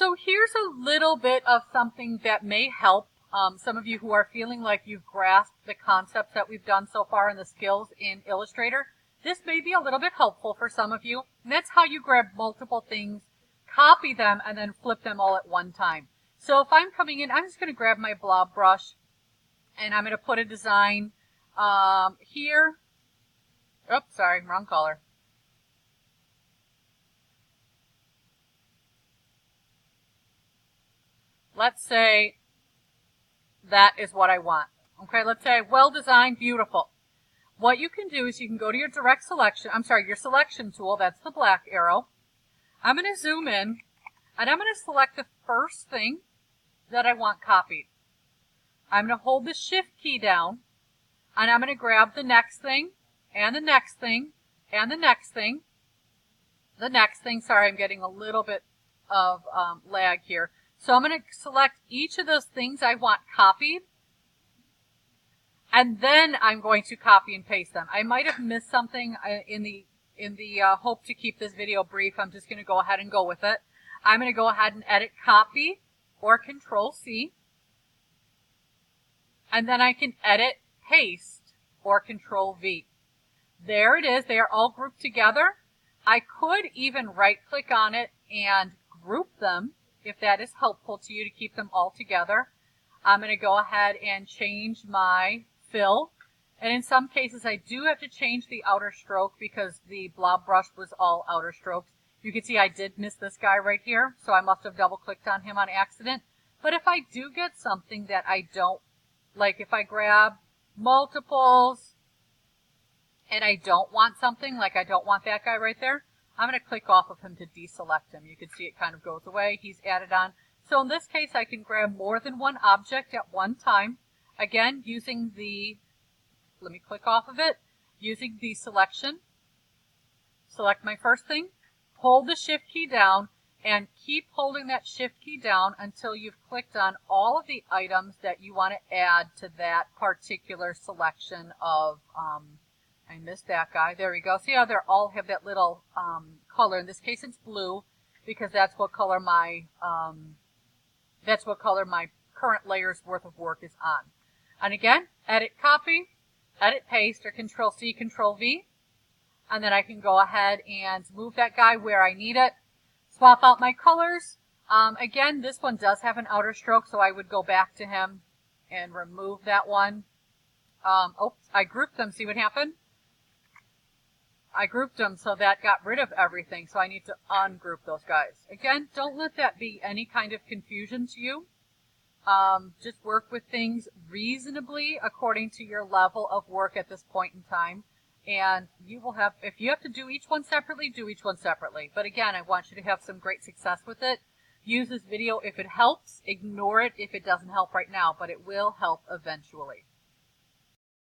So here's a little bit of something that may help some of you who are feeling like you've grasped the concepts that we've done so far and the skills in Illustrator. This may be a little bit helpful for some of you, and that's how you grab multiple things, copy them, and then flip them all at one time. So if I'm coming in, I'm just going to grab my blob brush, and I'm going to put a design here. Oops, sorry, wrong color. Let's say that is what I want. Okay, let's say well designed, beautiful. What you can do is you can go to your direct selection, your selection tool, that's the black arrow. I'm going to zoom in, and I'm going to select the first thing that I want copied. I'm going to hold the shift key down, and I'm going to grab the next thing, and the next thing, and the next thing, the next thing. Sorry, I'm getting a little bit of lag here. So I'm going to select each of those things I want copied, and then I'm going to copy and paste them. I might have missed something in the hope to keep this video brief. I'm just going to go ahead and go with it. I'm going to go ahead and edit copy or Control C, and then I can edit paste or Control V. There it is. They are all grouped together. I could even right click on it and group them if that is helpful to you to keep them all together. I'm going to go ahead and change my fill. And in some cases, I do have to change the outer stroke because the blob brush was all outer strokes. You can see I did miss this guy right here, so I must have double clicked on him on accident. But if I do get something that I don't, like if I grab multiples and I don't want something, like I don't want that guy right there, I'm going to click off of him to deselect him. You can see it kind of goes away. He's added on. So in this case, I can grab more than one object at one time. Again, using the, let me click off of it, using the selection. Select my first thing, hold the shift key down, and keep holding that shift key down until you've clicked on all of the items that you want to add to that particular selection of, I missed that guy. There we go. See how they all have that little color. In this case, it's blue because that's what color my current layer's worth of work is on. And again, edit copy, edit paste, or Control C, Control V, and then I can go ahead and move that guy where I need it. Swap out my colors. Again, this one does have an outer stroke, so I would go back to him and remove that one. Oops, I grouped them. See what happened? I grouped them, so that got rid of everything, so I need to ungroup those guys. Again, don't let that be any kind of confusion to you. Just work with things reasonably according to your level of work at this point in time. And you will have, if you have to do each one separately, do each one separately. But again, I want you to have some great success with it. Use this video if it helps. Ignore it if it doesn't help right now, but it will help eventually.